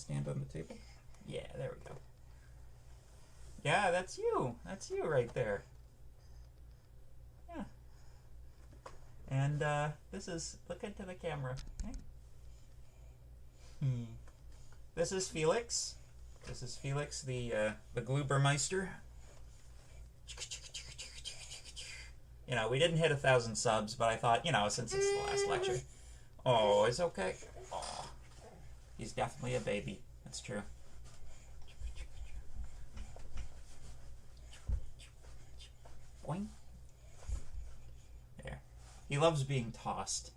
stand on the table? Yeah, there we go. Yeah, that's you. That's you right there. Yeah. And this is, look into the camera. Okay. This is Felix. This is Felix, the Glubermeister. You know, we didn't hit 1,000 subs, but I thought, you know, since it's the last lecture. Oh, it's okay. Oh, he's definitely a baby. That's true. Boing. There. He loves being tossed.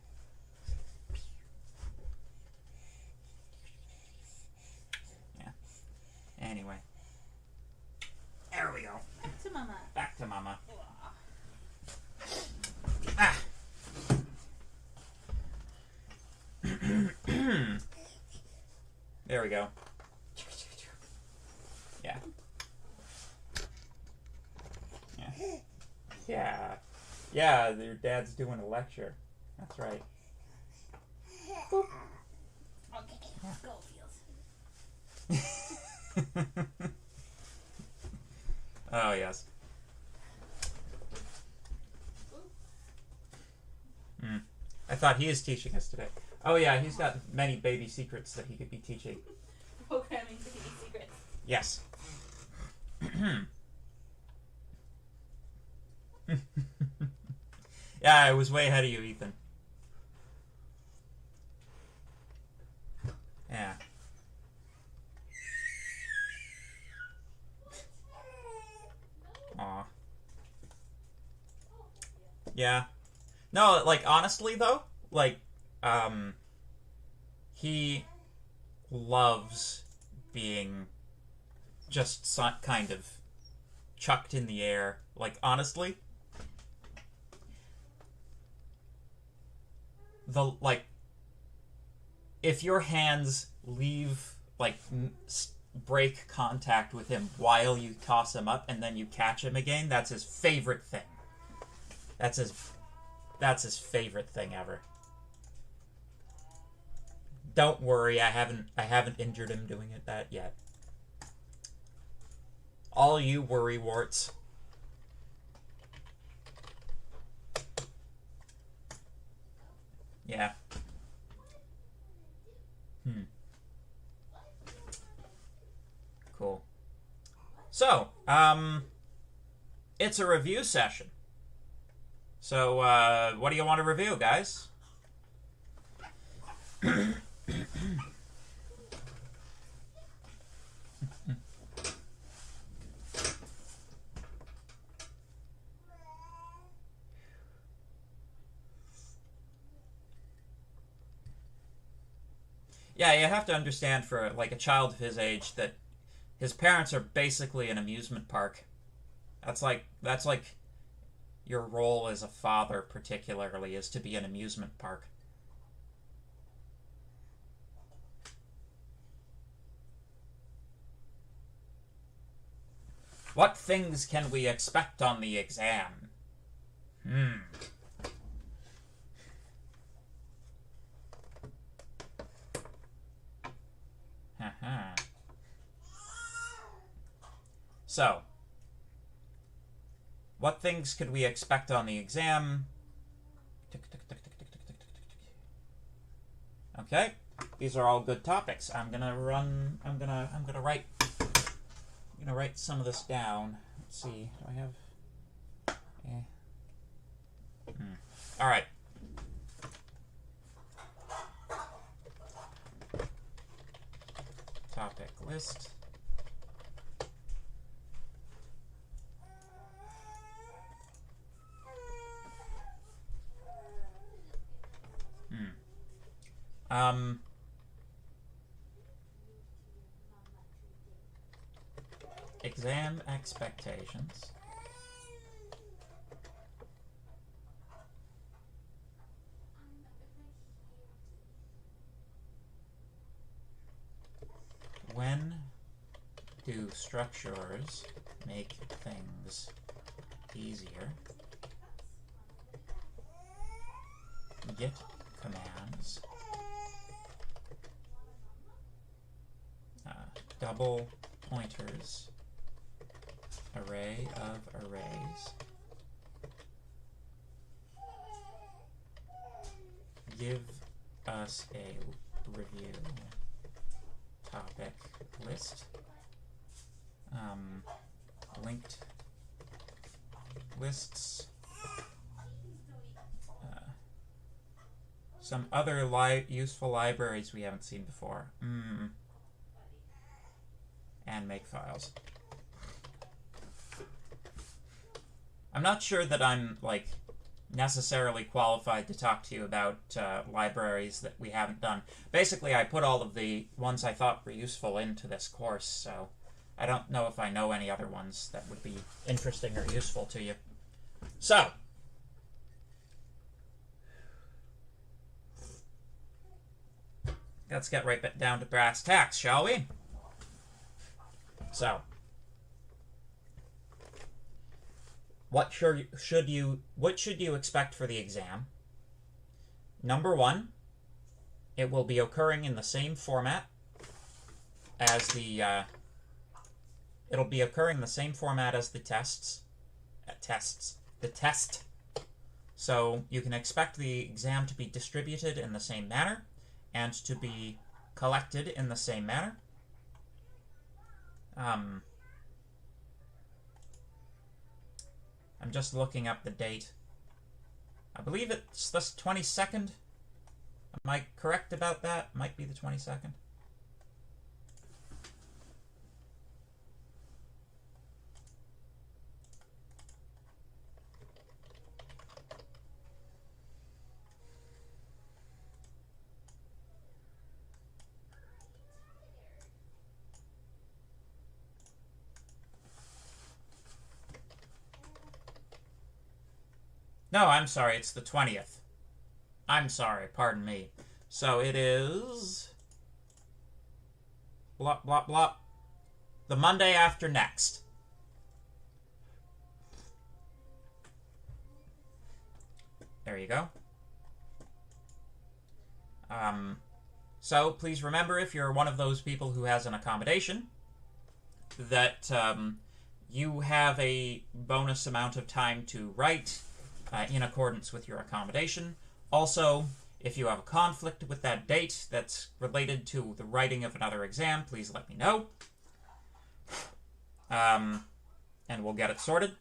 Yeah. Anyway. There we go. Back to Mama. Back to Mama. Ah. There we go. Yeah. Yeah. Yeah. Yeah, your dad's doing a lecture. That's right. Boop. Okay, yeah. Go, Fields. Oh, yes. I thought he is teaching us today. Oh, yeah, he's got many baby secrets that he could be teaching. Programming baby secrets. Yes. Yeah, I was way ahead of you, Ethan. Yeah. Aw. Yeah. No, like, honestly, though, like, he loves being just kind of chucked in the air. Like, honestly, if your hands leave, like, break contact with him while you toss him up and then you catch him again, that's his favorite thing. That's his favorite thing ever. Don't worry, I haven't injured him doing that yet. All you worry warts. Yeah. Cool. So, it's a review session. So, what do you want to review, guys? Yeah, you have to understand for, like, a child of his age that his parents are basically an amusement park. That's like your role as a father, particularly, is to be an amusement park. What things can we expect on the exam? So, what things could we expect on the exam? Okay, these are all good topics. I'm gonna write some of this down. Let's see. Do I have? All right. Topic list. Exam expectations. When do structures make things easier? Git commands double pointers, array of arrays, give us a review topic list, linked lists, some other useful libraries we haven't seen before, and make files. I'm not sure that I'm, like, necessarily qualified to talk to you about libraries that we haven't done. Basically, I put all of the ones I thought were useful into this course, so I don't know if I know any other ones that would be interesting or useful to you. So, let's get right down to brass tacks, shall we? So, what should you expect for the exam? Number one, it will be occurring in the same format as the test. So you can expect the exam to be distributed in the same manner and to be collected in the same manner. I'm just looking up the date. I believe it's the 22nd. Am I correct about that? Might be the 22nd. No, I'm sorry, it's the 20th. I'm sorry, pardon me. So it is... blah, blah, blah. The Monday after next. There you go. So please remember, if you're one of those people who has an accommodation, that you have a bonus amount of time to write in accordance with your accommodation. Also, if you have a conflict with that date that's related to the writing of another exam, please let me know. And we'll get it sorted,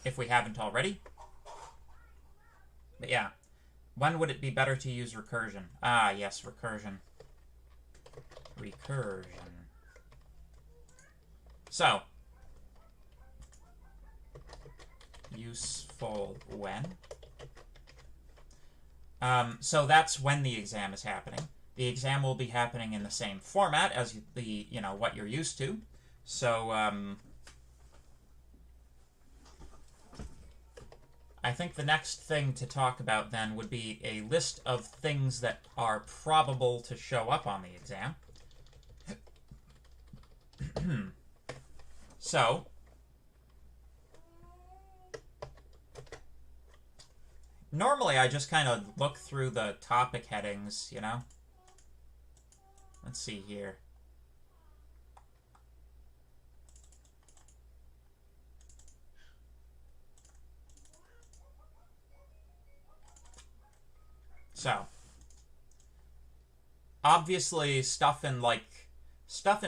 if we haven't already. But yeah, when would it be better to use recursion? Ah, yes, recursion. Recursion. So, useful when? So that's when the exam is happening. The exam will be happening in the same format as what you're used to. So, I think the next thing to talk about then would be a list of things that are probable to show up on the exam. So, normally I just kind of look through the topic headings, you know? Let's see here. So, obviously stuff in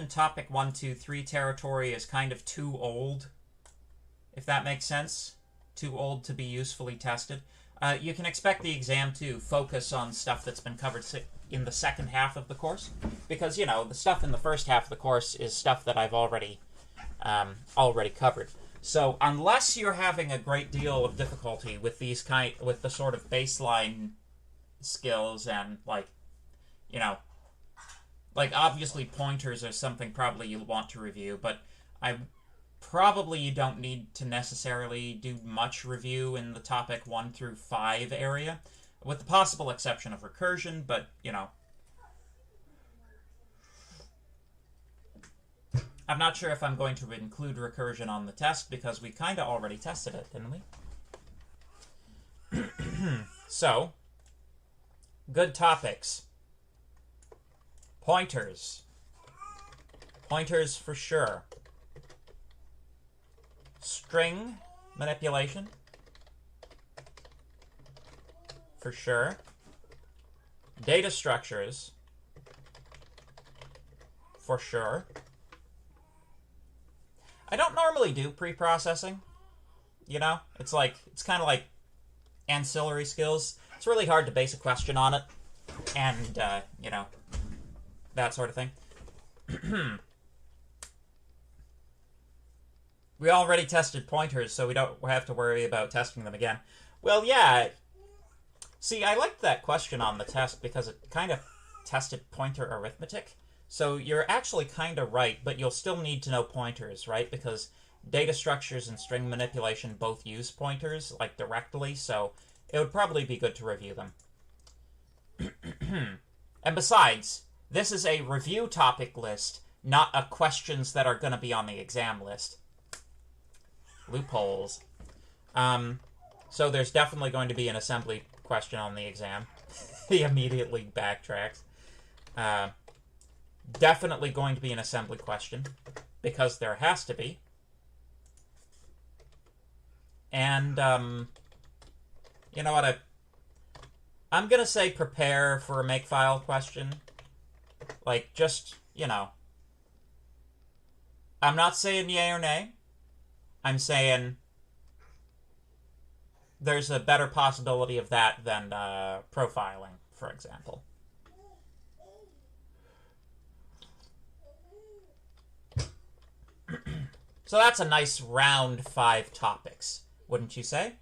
topic 1, 2, 3 territory is kind of too old, if that makes sense. Too old to be usefully tested. You can expect the exam to focus on stuff that's been covered in the second half of the course, because, you know, the stuff in the first half of the course is stuff that I've already covered. So unless you're having a great deal of difficulty with with the sort of baseline skills and, obviously pointers are something probably you'll want to review, but probably you don't need to necessarily do much review in the topic 1 through 5 area, with the possible exception of recursion, but, you know. I'm not sure if I'm going to include recursion on the test, because we kind of already tested it, didn't we? So, good topics. Pointers. Pointers for sure. String manipulation. For sure. Data structures. For sure. I don't normally do pre-processing. You know? It's kind of like ancillary skills. It's really hard to base a question on it. And, you know, that sort of thing. We already tested pointers, so we don't have to worry about testing them again. Well, yeah. See, I liked that question on the test because it kind of tested pointer arithmetic. So you're actually kind of right, but you'll still need to know pointers, right? Because data structures and string manipulation both use pointers, like directly, so it would probably be good to review them. And besides, this is a review topic list, not a questions that are going to be on the exam list. Loopholes. So there's definitely going to be an assembly question on the exam. He immediately backtracks. Definitely going to be an assembly question, because there has to be. And, you know what, I'm gonna say prepare for a makefile question. Like, just, you know. I'm not saying yay or nay. I'm saying there's a better possibility of that than profiling, for example. So that's a nice round 5 topics, wouldn't you say?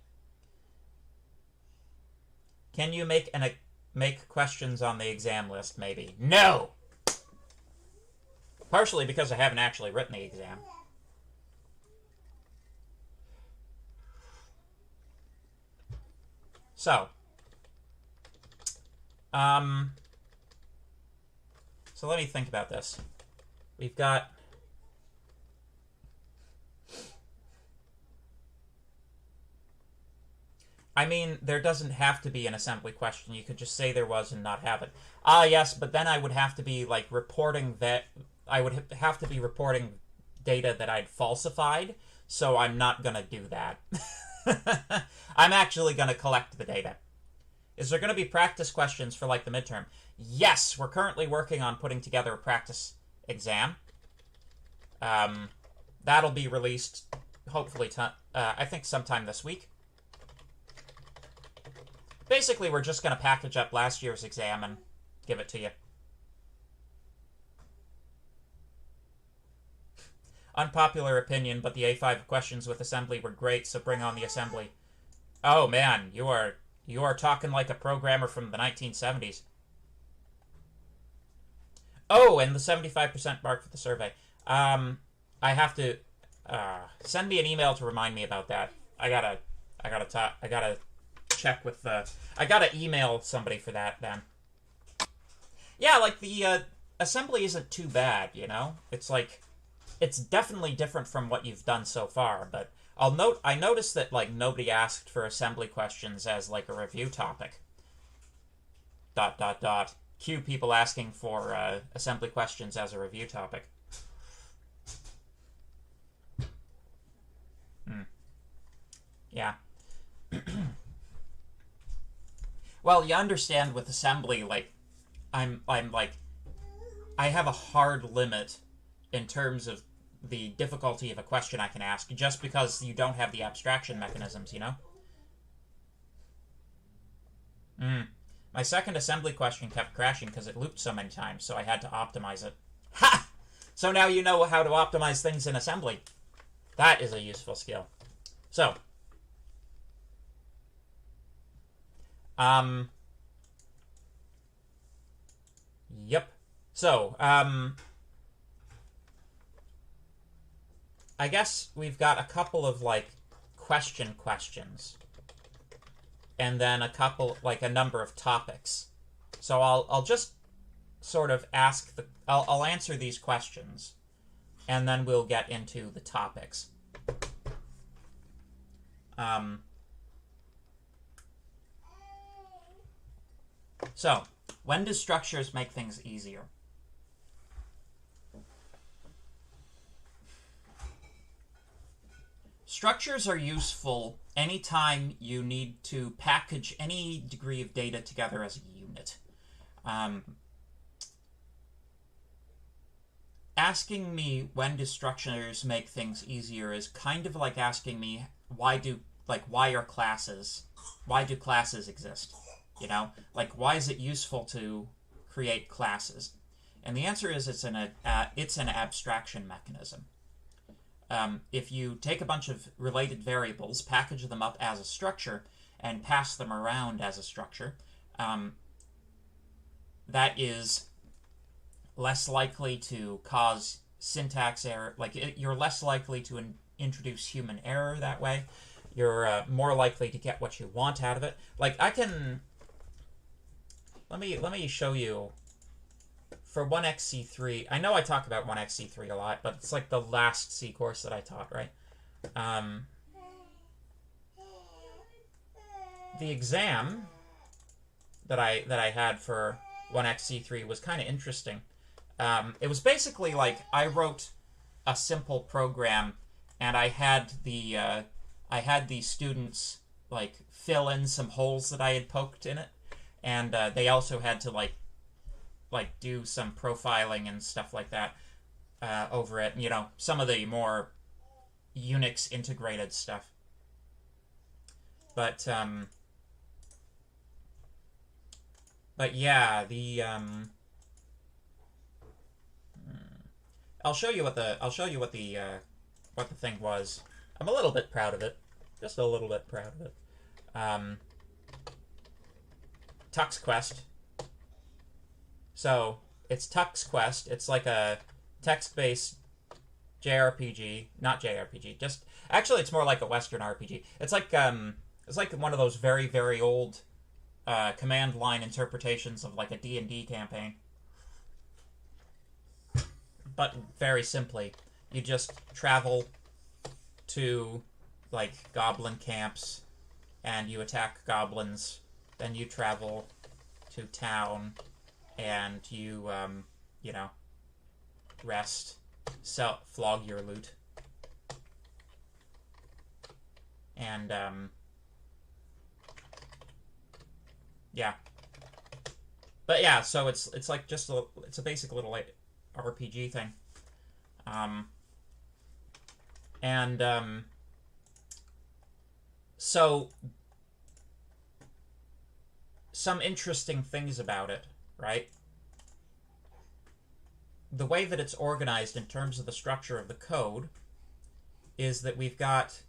Can you make questions on the exam list, maybe? No! Partially because I haven't actually written the exam. So let me think about this. We've got... I mean, there doesn't have to be an assembly question. You could just say there was and not have it. Ah, yes, but then I would have to be, like, reporting that... I would have to be reporting data that I'd falsified, so I'm not going to do that. I'm actually going to collect the data. Is there going to be practice questions for, like, the midterm? Yes, we're currently working on putting together a practice exam. That'll be released, hopefully, I think sometime this week. Basically, we're just going to package up last year's exam and give it to you. Unpopular opinion, but the A5 questions with assembly were great, so bring on the assembly. Oh man, you are talking like a programmer from the 1970s. Oh, and the 75% mark for the survey. I have to send me an email to remind me about that. I gotta check with the... I gotta email somebody for that then. Yeah, like the assembly isn't too bad, you know? It's like... It's definitely different from what you've done so far, but I noticed that, like, nobody asked for assembly questions as, like, a review topic. ... Cue people asking for assembly questions as a review topic. Yeah. Well, you understand with assembly, like, I'm like, I have a hard limit in terms of the difficulty of a question I can ask, just because you don't have the abstraction mechanisms, you know? My second assembly question kept crashing because it looped so many times, so I had to optimize it. Ha! So now you know how to optimize things in assembly. That is a useful skill. So, yep. So, I guess we've got a couple of, like, questions. And then a couple, like, a number of topics. So I'll just sort of ask I'll answer these questions. And then we'll get into the topics. So, when do structures make things easier? Structures are useful anytime you need to package any degree of data together as a unit. Asking me when do structures make things easier is kind of like asking me why do classes exist? You know, like why is it useful to create classes? And the answer is it's an abstraction mechanism. If you take a bunch of related variables, package them up as a structure, and pass them around as a structure, that is less likely to cause syntax error. You're less likely to introduce human error that way. You're more likely to get what you want out of it. Like I can... Let me show you... For 1xc3, I know I talk about 1xc3 a lot, but it's like the last C course that I taught, right? The exam that I had for 1xc3 was kind of interesting. It was basically like I wrote a simple program, and I had the students like fill in some holes that I had poked in it, and they also had to like do some profiling and stuff like that over it. You know, some of the more Unix integrated stuff. But yeah, the I'll show you what the thing was. I'm a little bit proud of it, just a little bit proud of it. tuxquest. So it's tuxquest. It's like a text-based JRPG, not JRPG. Just actually, it's more like a Western RPG. It's like one of those very, very old command line interpretations of like a D&D campaign. But very simply, you just travel to like goblin camps, and you attack goblins. Then you travel to town, and you you know, rest, flog your loot, and yeah. But yeah, so it's like just it's a basic little like RPG thing, so some interesting things about it, right? The way that it's organized in terms of the structure of the code is that we've got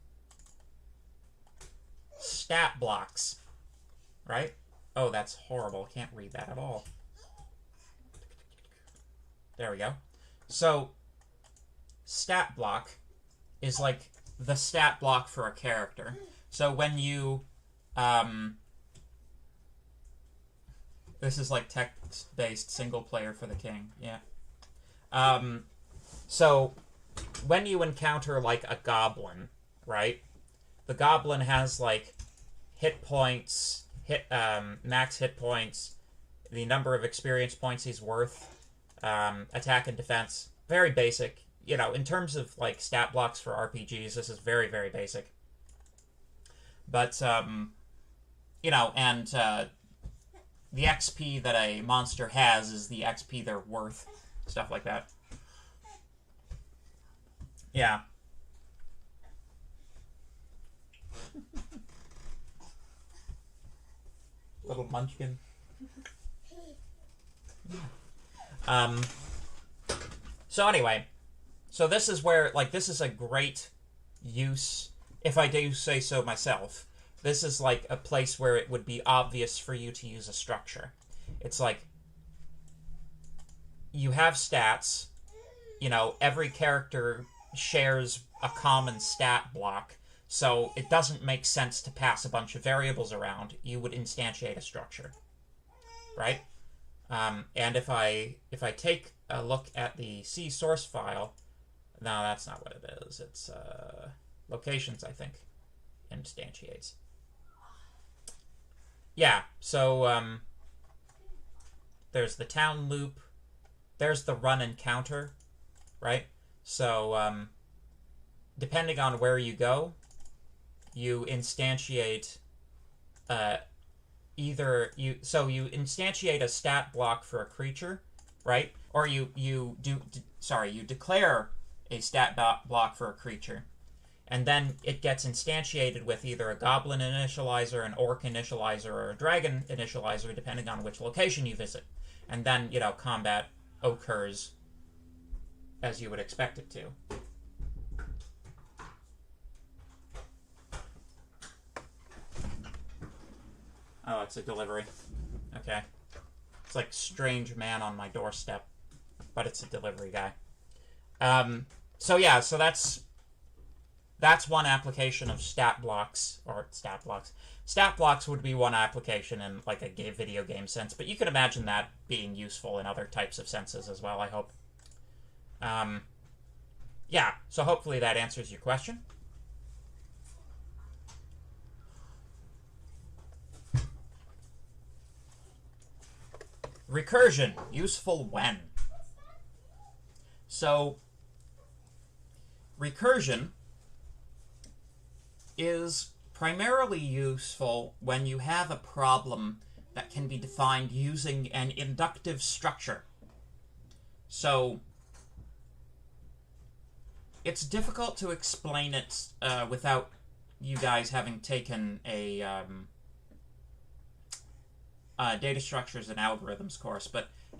stat blocks, right? Oh, that's horrible. Can't read that at all. There we go. So, stat block is like the stat block for a character. So when you... this is like text-based single player for the king, yeah. So when you encounter like a goblin, right? The goblin has like hit points, max hit points, the number of experience points he's worth, attack and defense. Very basic. You know, in terms of like stat blocks for RPGs, this is very, very basic. But, you know, and the XP that a monster has is the XP they're worth. Stuff like that. Yeah. Little munchkin. So anyway, so this is where, like, this is a great use, if I do say so myself. This is like a place where it would be obvious for you to use a structure. It's like, you have stats, you know, every character shares a common stat block, so it doesn't make sense to pass a bunch of variables around. You would instantiate a structure, right? And if I take a look at the C source file, no, that's not what it is. It's locations, I think, instantiates. Yeah, so there's the town loop. There's the run and counter, right? So depending on where you go, you instantiate you instantiate a stat block for a creature, right? Or you declare a stat block for a creature, and then it gets instantiated with either a goblin initializer, an orc initializer, or a dragon initializer, depending on which location you visit. And then, combat occurs as you would expect it to. Oh, it's a delivery. Okay. It's like strange man on my doorstep, but it's a delivery guy. So that's one application of stat blocks, or stat blocks. Stat blocks would be one application in like a video game sense, but you can imagine that being useful in other types of senses as well, I hope. Yeah, so hopefully that answers your question. Recursion, useful when? So, recursion is primarily useful when you have a problem that can be defined using an inductive structure. So, it's difficult to explain it without you guys having taken a data structures and algorithms course,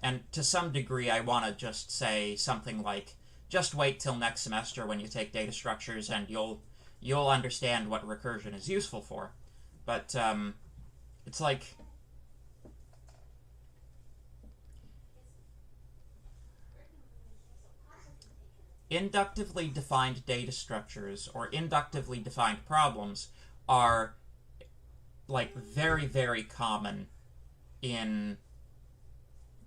and to some degree I want to just say something like, just wait till next semester when you take data structures and you'll understand what recursion is useful for. But it's like, inductively defined data structures or inductively defined problems are like very, very common in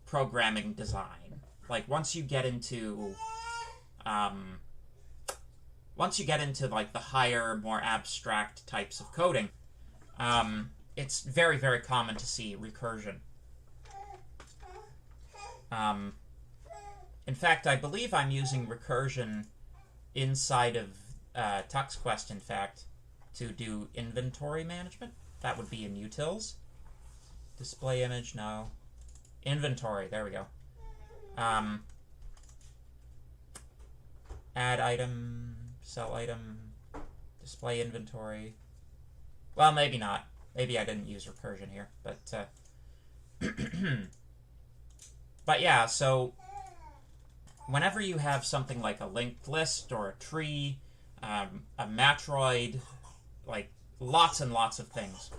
programming design. Like once you get into like the higher, more abstract types of coding, it's very, very common to see recursion. In fact, I believe I'm using recursion inside of tuxquest, in fact, to do inventory management. That would be in utils. Display image, no. Inventory, there we go. Add item, sell item, display inventory. Well, maybe not. Maybe I didn't use recursion here, but but yeah, so whenever you have something like a linked list or a tree, a matroid, like lots and lots of things.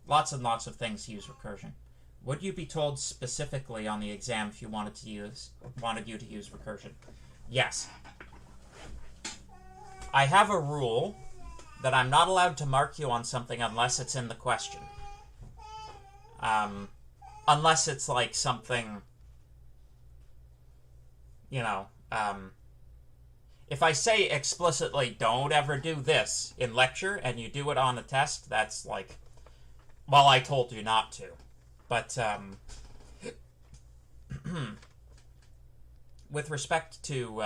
Lots and lots of things use recursion. Would you be told specifically on the exam if you wanted you to use recursion? Yes. I have a rule that I'm not allowed to mark you on something unless it's in the question. Unless it's like something, if I say explicitly, don't ever do this in lecture, and you do it on a test, that's like, well, I told you not to. But, with respect to,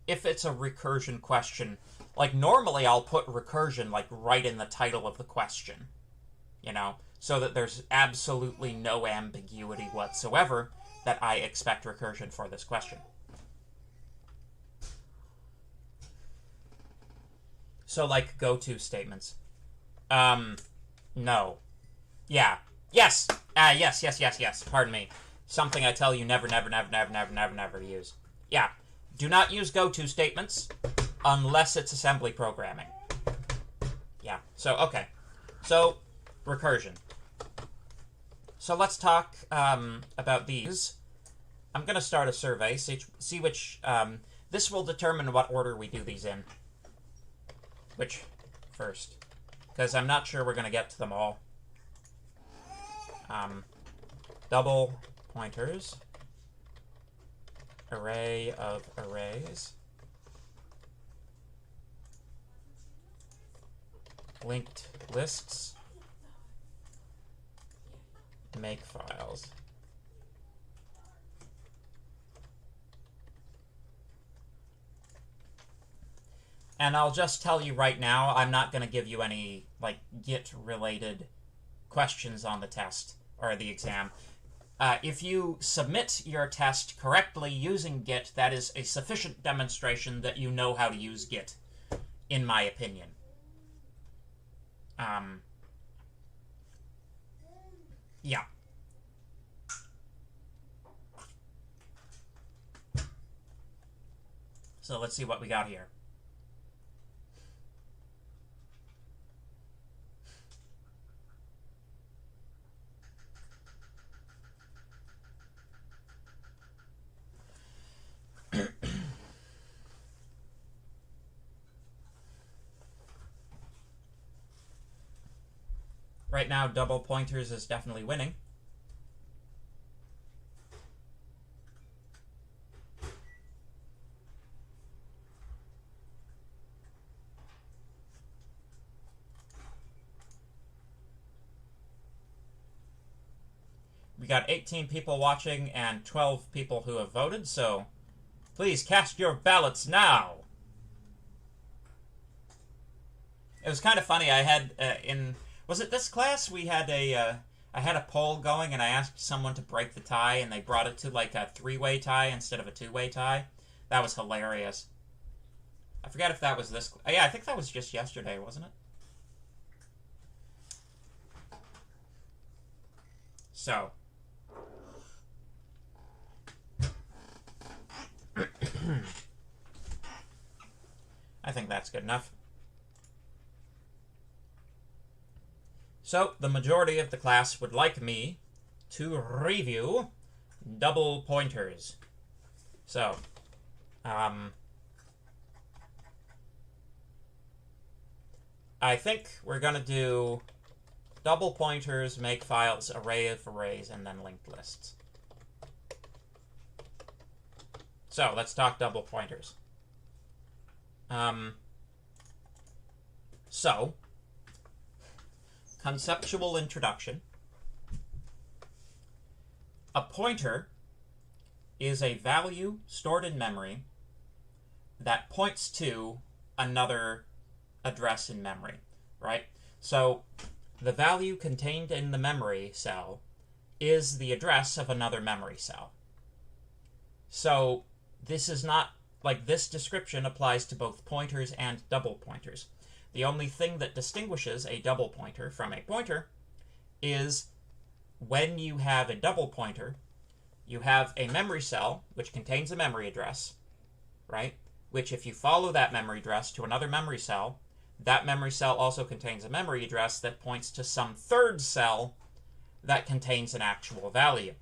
if it's a recursion question, like, normally I'll put recursion, like, right in the title of the question, so that there's absolutely no ambiguity whatsoever that I expect recursion for this question. So, like, go-to statements. No. Yeah. Yes! Yes. Pardon me. Something I tell you never use. Yeah. Do not use go-to statements unless it's assembly programming. Yeah. So, okay. So, recursion. So, let's talk about these. I'm going to start a survey, see which... this will determine what order we do these in. Which first? Because I'm not sure we're going to get to them all. Double pointers. Array of arrays. Linked lists. Make files. And I'll just tell you right now, I'm not going to give you any, like, Git-related questions on the test, or the exam. If you submit your test correctly using Git, that is a sufficient demonstration that you know how to use Git, in my opinion. Yeah. So let's see what we got here. Right now, double pointers is definitely winning. We got 18 people watching and 12 people who have voted, so please cast your ballots now. It was kind of funny. I had was it this class? We had I had a poll going, and I asked someone to break the tie, and they brought it to like a 3-way tie instead of a 2-way tie. That was hilarious. I forget if that was this. Yeah, I think that was just yesterday, wasn't it? So. I think that's good enough. So, the majority of the class would like me to review double pointers. So, I think we're going to do double pointers, make files, array of arrays, and then linked lists. So, let's talk double pointers. Conceptual introduction. A pointer is a value stored in memory that points to another address in memory, right? So the value contained in the memory cell is the address of another memory cell. So this is not, like, this description applies to both pointers and double pointers. The only thing that distinguishes a double pointer from a pointer is when you have a double pointer, you have a memory cell which contains a memory address, right? Which, if you follow that memory address to another memory cell, that memory cell also contains a memory address that points to some third cell that contains an actual value.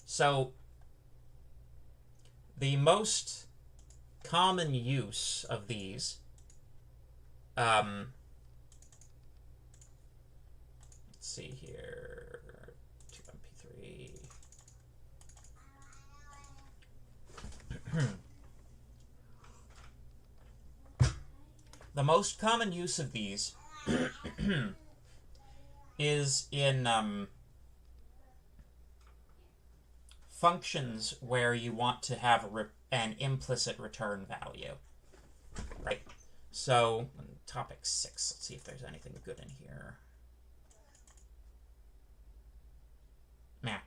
So the most common use of these let's see here, 2MP3. The most common use of these is in functions where you want to have an implicit return value, right? So, topic 6, let's see if there's anything good in here. Nah.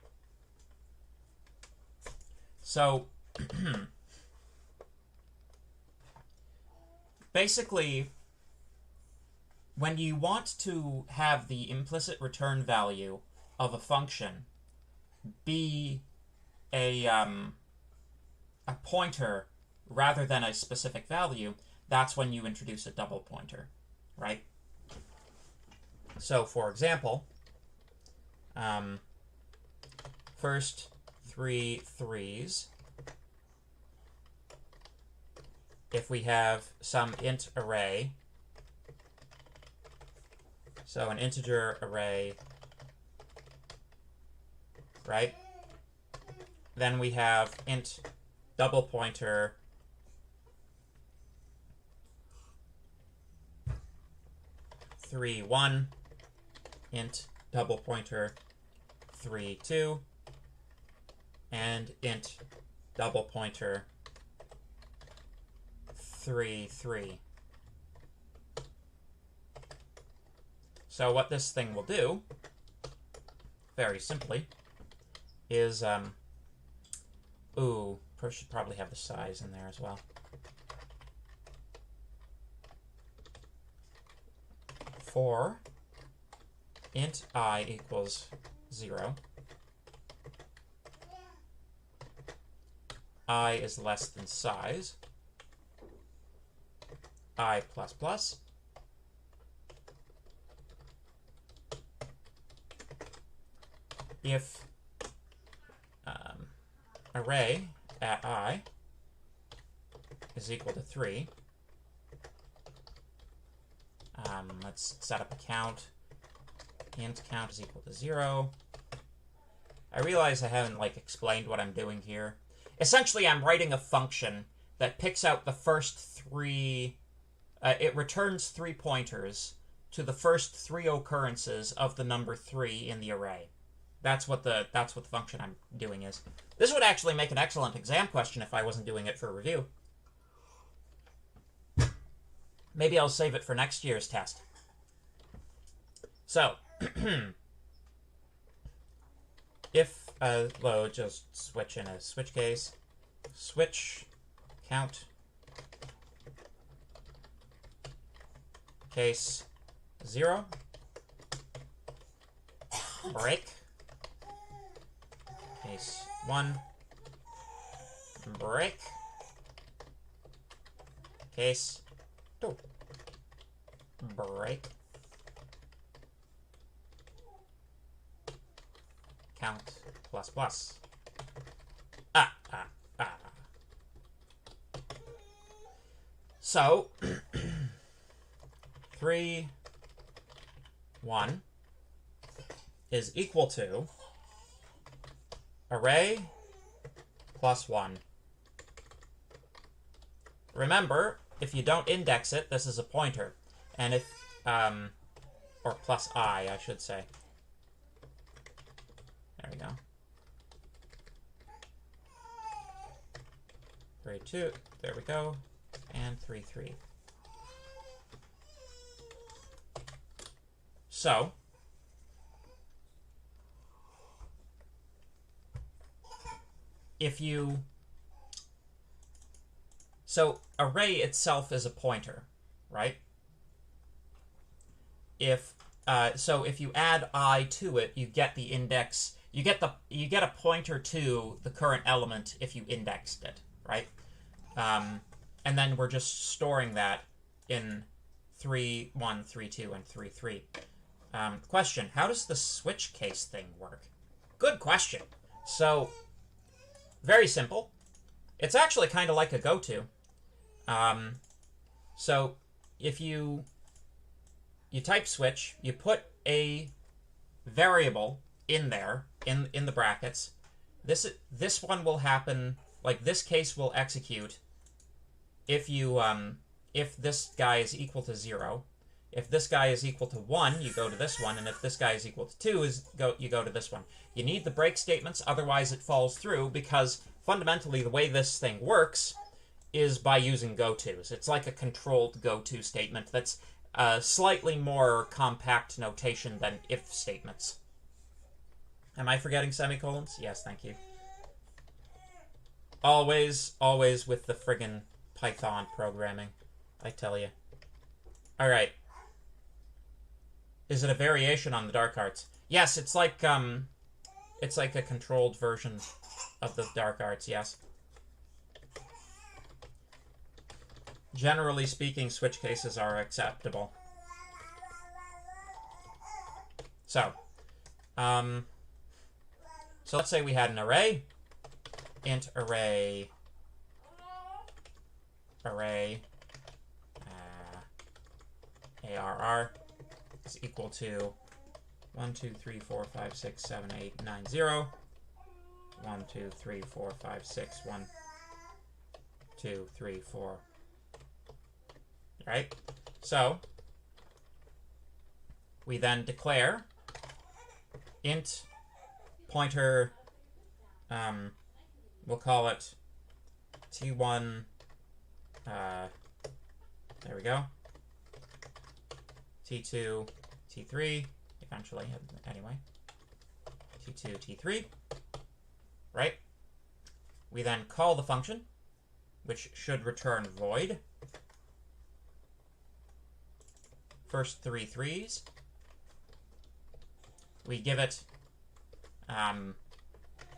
So, basically, when you want to have the implicit return value of a function be a pointer rather than a specific value, that's when you introduce a double pointer, right? So, for example, first 3 3s, if we have some int array, so an integer array, right? Then we have int double pointer 3 1, int double pointer 3 2, and int double pointer 3, 3. So what this thing will do, very simply, is, ooh, should probably have the size in there as well. For int I equals 0, I is less than size, I plus plus, if array at I is equal to 3, let's set up a count. Int count is equal to 0. I realize I haven't explained what I'm doing here. Essentially, I'm writing a function that picks out the first 3. It returns 3 pointers to the first 3 occurrences of the number 3 in the array. That's what the function I'm doing is. This would actually make an excellent exam question if I wasn't doing it for review. Maybe I'll save it for next year's test. So, if load, just switch in a switch case, switch count case 0, break case 1, break case 2, break count plus plus. So 3, 1 is equal to array plus 1. Remember, if you don't index it, this is a pointer. And if, or plus I should say. There we go. 3, 2, there we go. And 3, 3. So, so array itself is a pointer, right? So if you add I to it, you get the index, you get a pointer to the current element if you indexed it, right? And then we're just storing that in 3, 1, 3, 2, and 3, 3. Question, how does the switch case thing work? Good question. So, very simple. It's actually kind of like a goto. So, if you type switch, you put a variable in there, in the brackets. This one will happen, this case will execute if this guy is equal to 0. If this guy is equal to 1, you go to this one, and if this guy is equal to 2, you go to this one. You need the break statements, otherwise it falls through, because fundamentally the way this thing works is by using gotos. It's like a controlled goto statement that's slightly more compact notation than if statements. Am I forgetting semicolons? Yes, thank you. Always with the friggin' Python programming, I tell you. Alright. Is it a variation on the dark arts? Yes, it's like a controlled version of the dark arts, yes. Generally speaking, switch cases are acceptable. So let's say we had an array, int array arr is equal to 1, 2, 3, 4, 5, 6, 7, 8, 9, 0. 1, 2, 3, 4, 5, 6, 1, 2, 3, 4. Right? So we then declare int pointer, we'll call it t1 There we go. T2, T3, eventually, anyway. T2, T3, right? We then call the function, which should return void. First three threes. We give it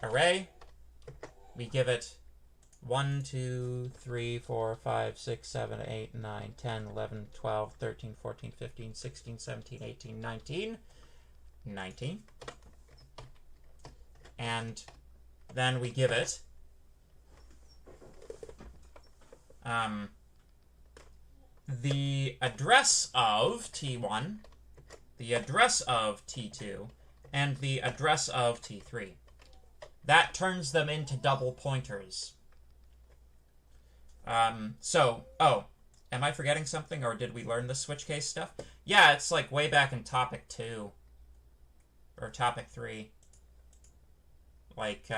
array. We give it 1, 2, 3, 4, 5, 6, 7, 8, 9, 10, 11, 12, 13, 14, 15, 16, 17, 18, 19. 19. And then we give it the address of T1, the address of T2, and the address of T3. That turns them into double pointers. Oh, am I forgetting something, or did we learn the switch case stuff? Yeah, it's like way back in topic 2. Or topic 3. Like,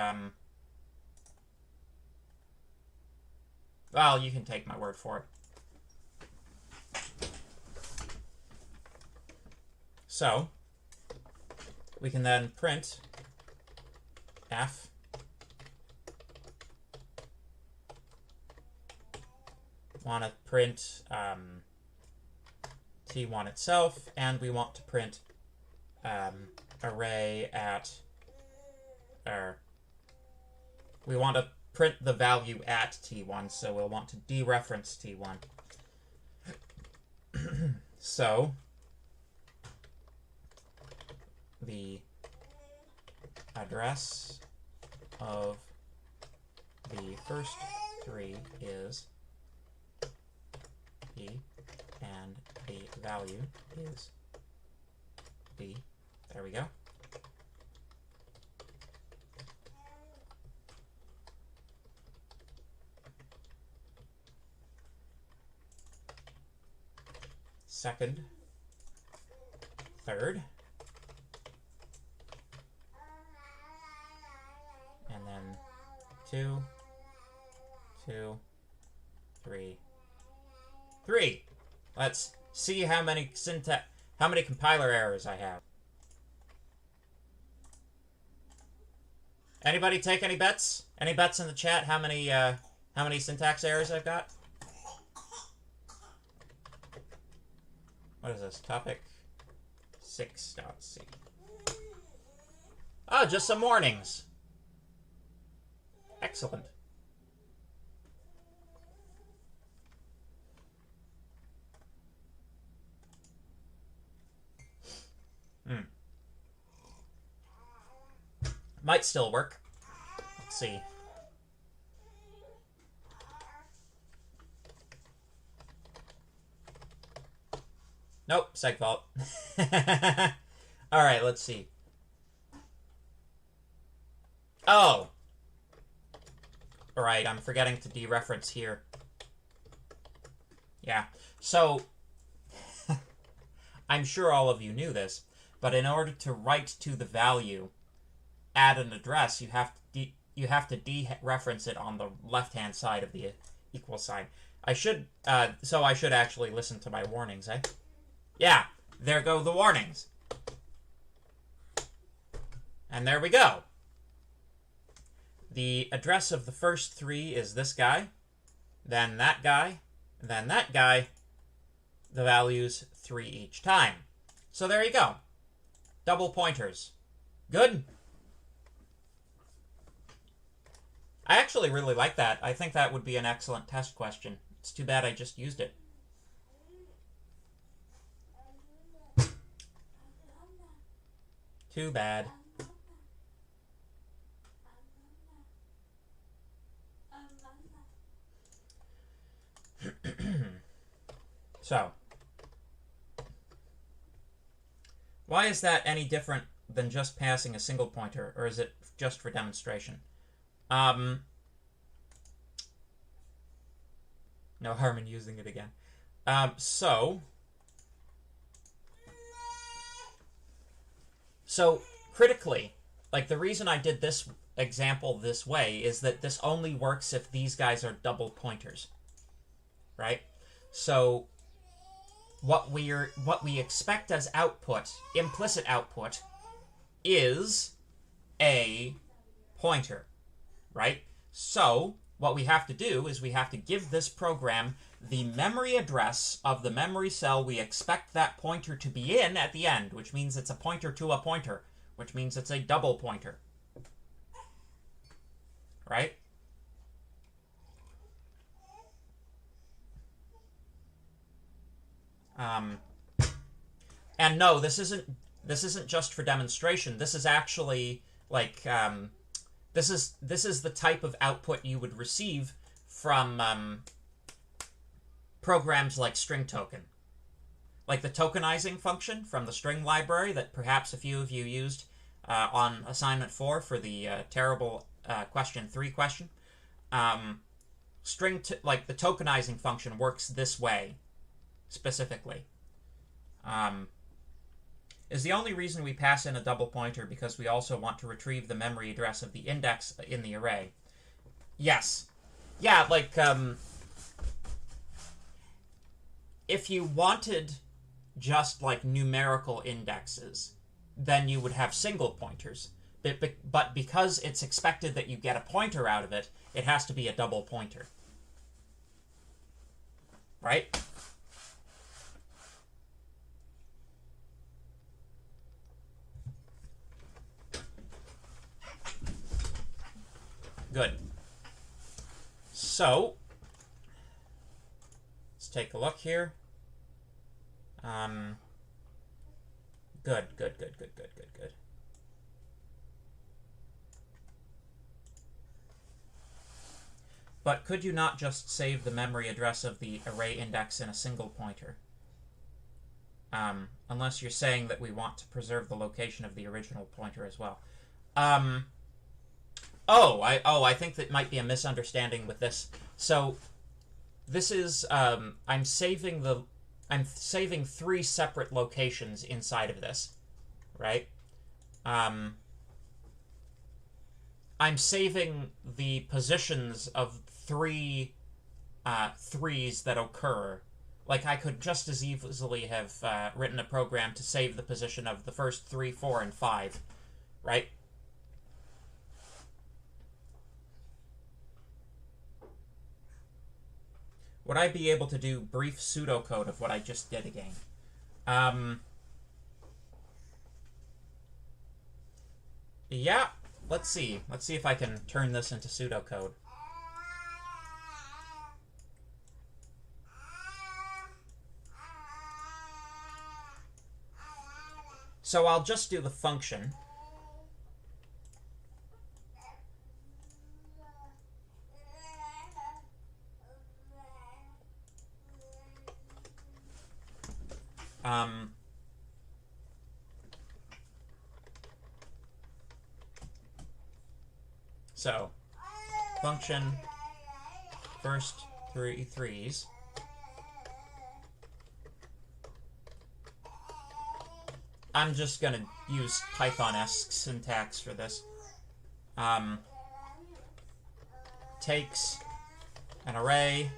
well, you can take my word for it. So, we can then print f want to print T1 itself, and we want to print array at, or we want to print the value at T1, so we'll want to dereference T1. So the address of the first three is B, and the value is B. There we go. Second, third, and then 2, 2, 3, 3. Let's see how many compiler errors I have. Anybody take any bets? Any bets in the chat? How many syntax errors I've got? What is this? Topic 6.c. Oh, just some warnings. Excellent. Might still work. Let's see. Nope, seg fault. Alright, let's see. Oh! Alright, I'm forgetting to dereference here. Yeah, so I'm sure all of you knew this, but in order to write to the value at an address, you have to dereference it on the left-hand side of the equal sign. I should actually listen to my warnings, eh? Yeah, there go the warnings. And there we go. The address of the first three is this guy, then that guy, then that guy. The values 3 each time. So there you go. Double pointers. Good? I actually really like that. I think that would be an excellent test question. It's too bad I just used it. Too bad. So, why is that any different than just passing a single pointer, or is it just for demonstration? No harm in using it again. So critically, like, the reason I did this example this way is that this only works if these guys are double pointers, right? So what we expect as output, implicit output, is a pointer, right? So what we have to do is we have to give this program the memory address of the memory cell we expect that pointer to be in at the end, which means it's a pointer to a pointer, which means it's a double pointer, right? And no, this isn't just for demonstration. This is actually like this is the type of output you would receive from programs like string token, like the tokenizing function from the string library that perhaps a few of you used on assignment 4 for the terrible question 3 question. Like the tokenizing function works this way specifically. Is the only reason we pass in a double pointer because we also want to retrieve the memory address of the index in the array? Yes. Yeah, like, if you wanted just, like, numerical indexes, then you would have single pointers. But because it's expected that you get a pointer out of it, it has to be a double pointer. Right? Good. So, let's take a look here. Good. But could you not just save the memory address of the array index in a single pointer? Unless you're saying that we want to preserve the location of the original pointer as well. I think that might be a misunderstanding with this. So, this is I'm saving 3 separate locations inside of this, right? I'm saving the positions of 3 threes that occur. Like, I could just as easily have written a program to save the position of the first 3, 4, and 5, right? Would I be able to do brief pseudocode of what I just did again? Yeah, let's see. Let's see if I can turn this into pseudocode. So I'll just do the function. So, function, first 3 threes. I'm just going to use Python-esque syntax for this. Takes an array,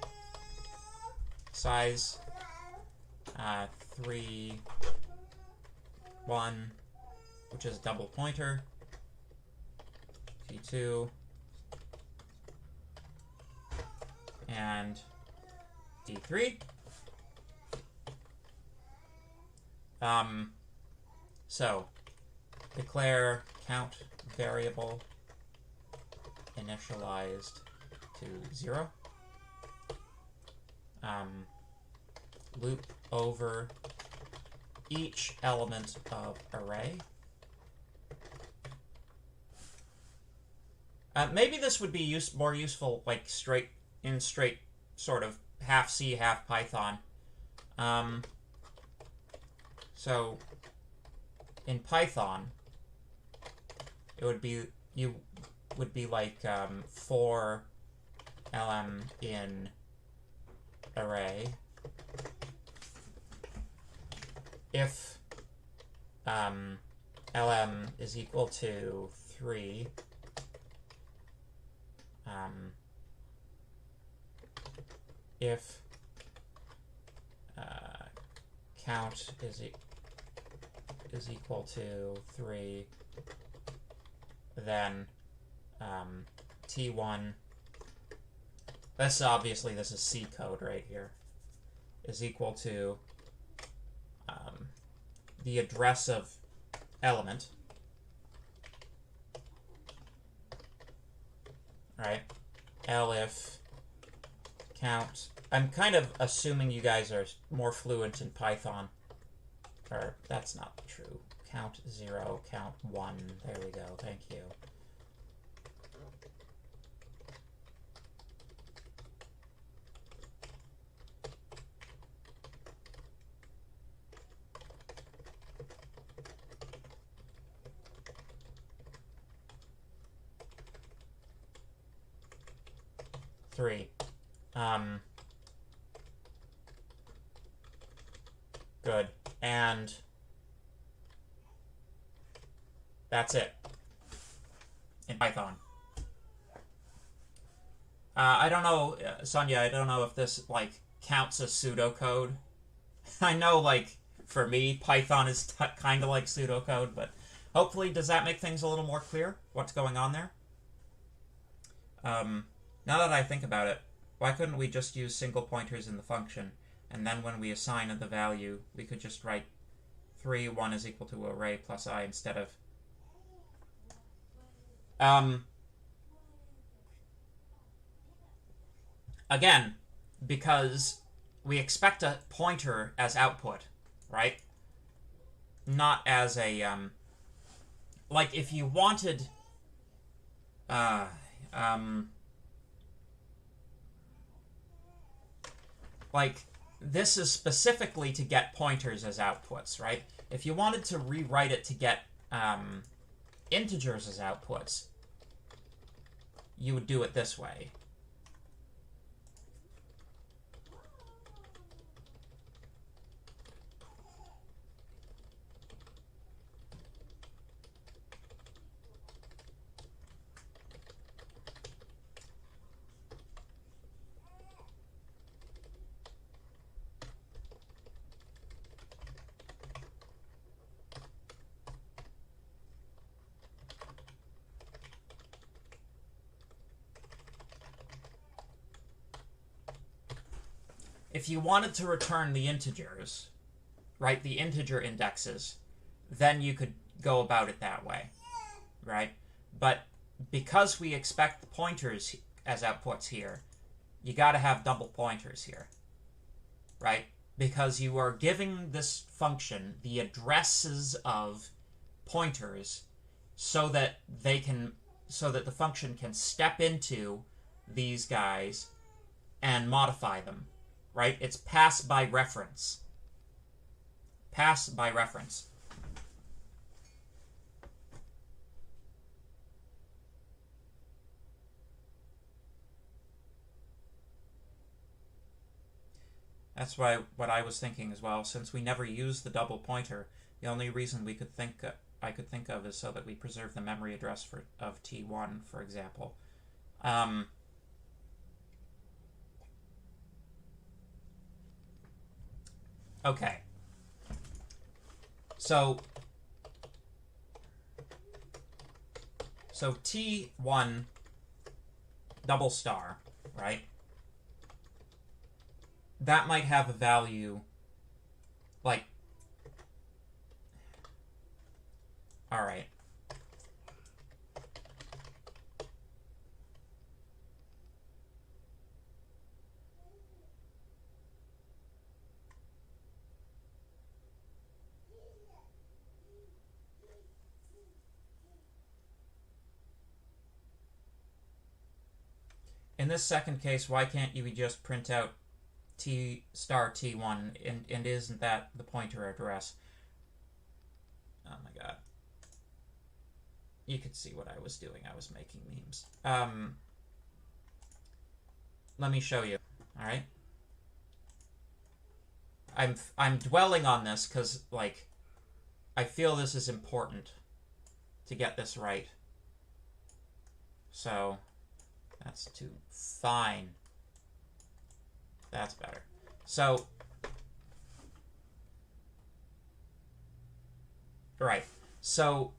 size 3, 1, which is double pointer, T2, and D3. So, declare count variable initialized to 0. Loop over each element of array. Maybe this would be more useful, like straight sort of half C, half Python. So in Python, it would be like for lm in array if lm is equal to 3, if count is equal to 3, then t1, this obviously, this is C code right here, is equal to the address of element, right? Elif count. I'm kind of assuming you guys are more fluent in Python. Or, that's not true. Count 0, count 1. There we go. Thank you. Three. Good. And that's it in Python. I don't know, Sonia, I don't know if this, like, counts as pseudocode. I know, like, for me, Python is kind of like pseudocode, but hopefully, does that make things a little more clear, what's going on there? Now that I think about it, why couldn't we just use single pointers in the function, and then when we assign the value, we could just write 3, 1 is equal to array plus I instead of... Again, because we expect a pointer as output, right? Not as a, like, if you wanted, like, this is specifically to get pointers as outputs, right? If you wanted to rewrite it to get integers as outputs, you would do it this way. If you wanted to return the integers, right, the integer indexes, then you could go about it that way, right? But because we expect pointers as outputs here, you got to have double pointers here, right? Because you are giving this function the addresses of pointers so that the function can step into these guys and modify them. Right? It's pass by reference. Pass by reference. That's why what I was thinking as well. Since we never use the double pointer, the only reason we could I could think of is so that we preserve the memory address of T1, for example. Okay. So T1 double star, right? That might have a value like, all right. In this second case, why can't you just print out T star T1 and isn't that the pointer address? Oh my god. You could see what I was doing. I was making memes. Let me show you. All right. I'm dwelling on this because, like, I feel this is important to get this right. So that's too fine. That's better. So Right. So,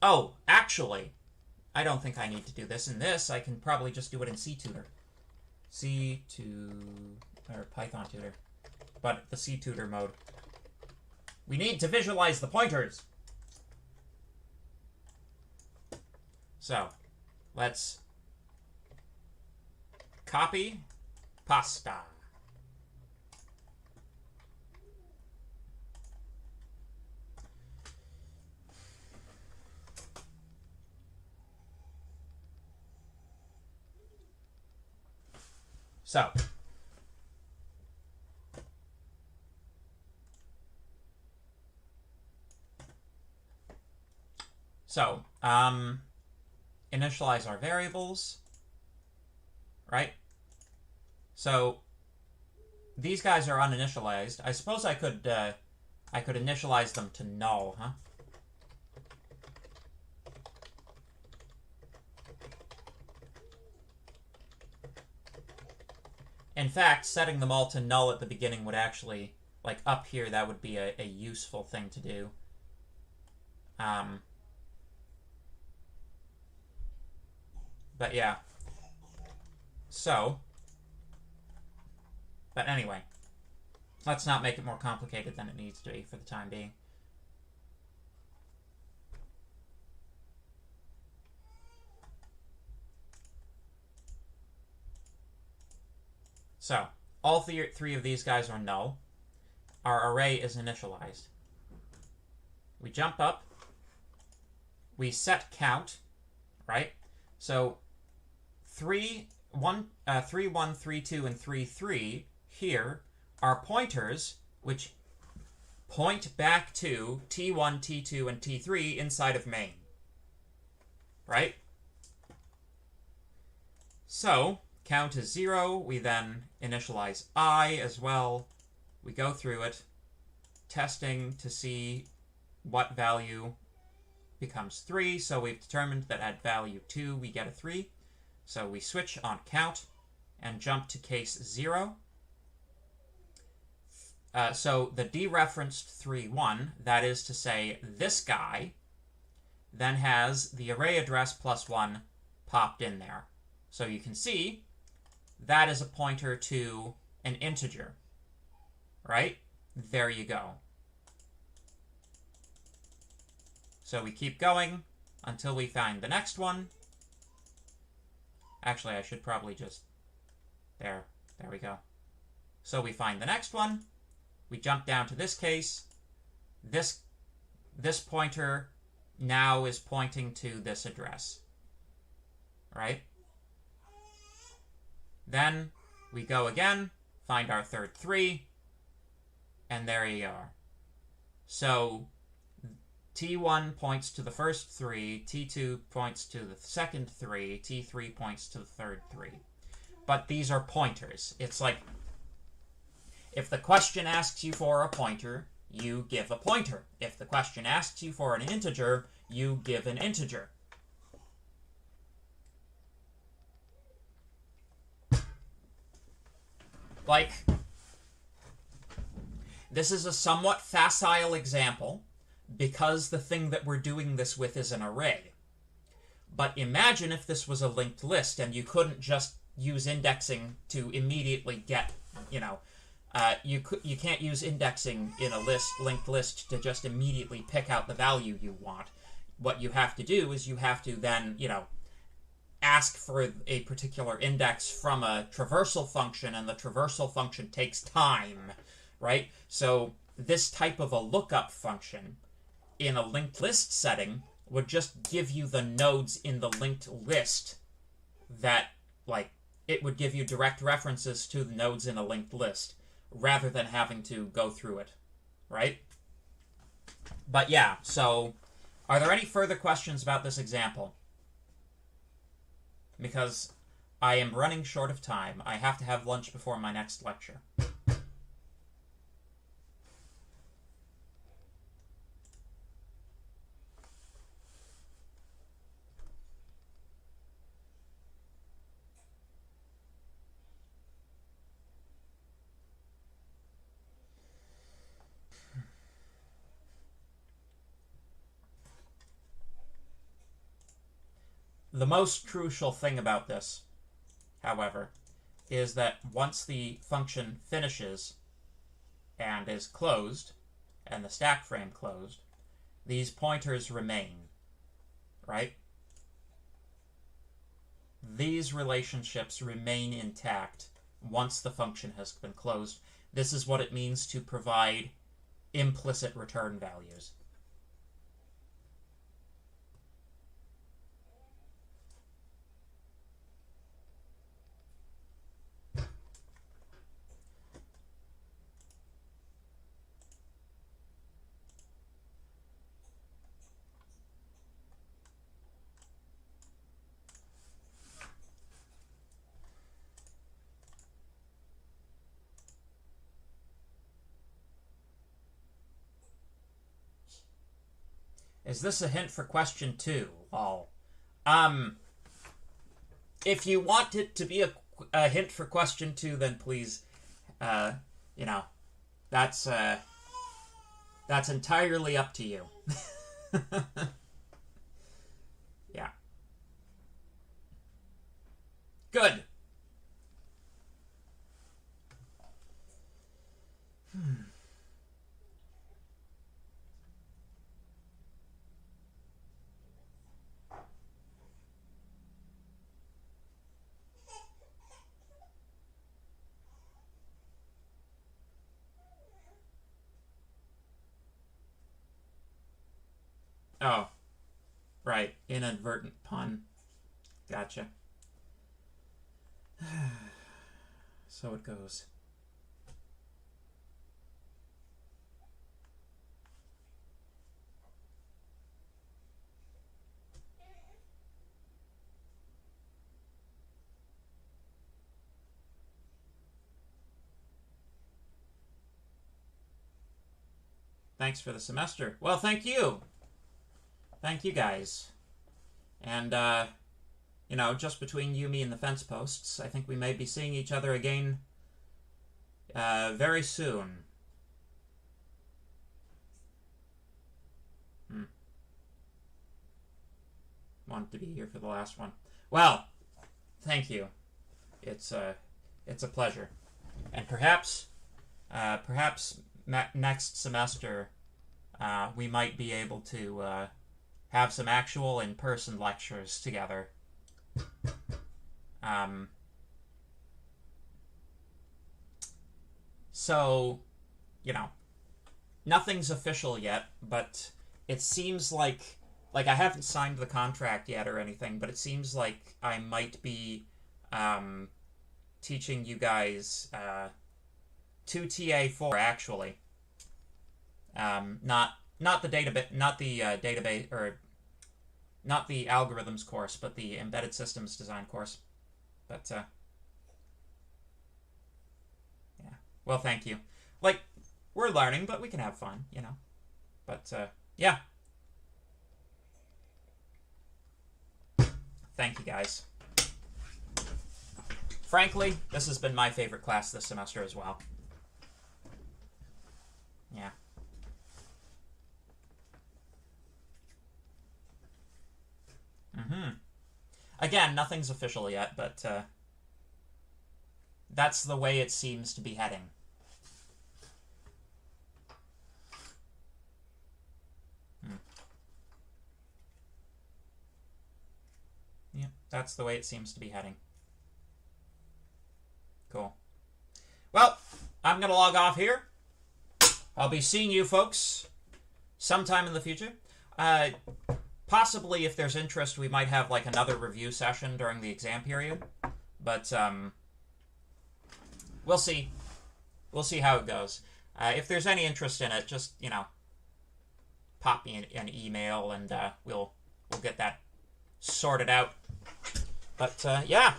oh, actually, I don't think I need to do this in this. I can probably just do it in CTutor. Or Python tutor. But the CTutor mode. We need to visualize the pointers. So, let's copy pasta. So, initialize our variables, right? So, these guys are uninitialized. I suppose I could initialize them to null, huh? In fact, setting them all to null at the beginning would actually, like up here, that would be a useful thing to do. But yeah. So, but anyway, let's not make it more complicated than it needs to be for the time being. So, all three of these guys are null. Our array is initialized. We jump up. We set count, right? So, 3, 1, 3, 1, 3, 2, and 3, 3 here are pointers which point back to T1, T2, and T3 inside of main. Right? So, count is 0. We then initialize I as well. We go through it, testing to see what value becomes 3. So we've determined that at value 2 we get a 3. So we switch on count and jump to case 0. So the dereferenced 3, 1, that is to say this guy, then has the array address plus 1 popped in there. So you can see that is a pointer to an integer, right? There you go. So we keep going until we find the next one. Actually, I should probably just... There we go. So we find the next one. We jump down to this case. This pointer now is pointing to this address. Right? Then we go again, find our third 3, and there you are. So T1 points to the first 3, T2 points to the second 3, T3 points to the third 3. But these are pointers. It's like, if the question asks you for a pointer, you give a pointer. If the question asks you for an integer, you give an integer. Like, this is a somewhat facile example, because the thing that we're doing this with is an array. But imagine if this was a linked list and you couldn't just use indexing to immediately get, you can't use indexing in a linked list to just immediately pick out the value you want. What you have to do is you have to then, ask for a particular index from a traversal function, and the traversal function takes time, right? So this type of a lookup function in a linked list setting would just give you the nodes in the linked list that, it would give you direct references to the nodes in a linked list, rather than having to go through it, right? But yeah, so are there any further questions about this example? Because I am running short of time. I have to have lunch before my next lecture. The most crucial thing about this, however, is that once the function finishes and is closed, and the stack frame closed, these pointers remain, right? These relationships remain intact once the function has been closed. This is what it means to provide implicit return values. Is this a hint for question 2? Lol. If you want it to be a hint for question 2, then please, you know, that's entirely up to you. Yeah. Good. Oh, right. Inadvertent pun. Gotcha. So it goes. Thanks for the semester. Well, thank you. Thank you, guys. And, you know, just between you, me, and the fence posts, I think we may be seeing each other again very soon. Wanted to be here for the last one. Well, thank you. It's a pleasure. And perhaps next semester, we might be able to have some actual in-person lectures together. So, you know, nothing's official yet, but it seems like I haven't signed the contract yet or anything, but it seems like I might be teaching you guys 2TA4 actually. Not the database or not the algorithms course, but the embedded systems design course. But yeah. Well, thank you. Like, we're learning, but we can have fun, you know. But yeah. Thank you, guys. Frankly, this has been my favorite class this semester as well. Yeah. Again, nothing's official yet, but that's the way it seems to be heading. Yeah, that's the way it seems to be heading. Cool. Well, I'm going to log off here. I'll be seeing you folks sometime in the future. Possibly, if there's interest, we might have like another review session during the exam period. But we'll see. We'll see how it goes. If there's any interest in it, just, you know, pop me an email and we'll get that sorted out. But yeah.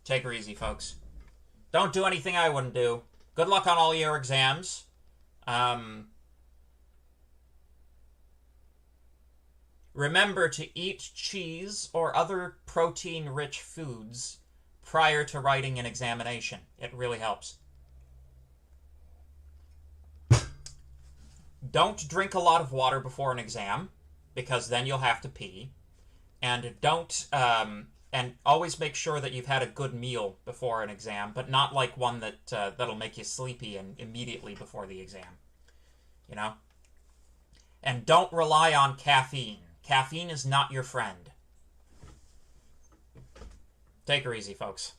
Take her easy, folks. Don't do anything I wouldn't do. Good luck on all your exams. Remember to eat cheese or other protein-rich foods prior to writing an examination. It really helps. Don't drink a lot of water before an exam, because then you'll have to pee. And don't, and always make sure that you've had a good meal before an exam, but not like one that, that'll make you sleepy and immediately before the exam. You know? And don't rely on caffeine. Caffeine is not your friend. Take her easy, folks.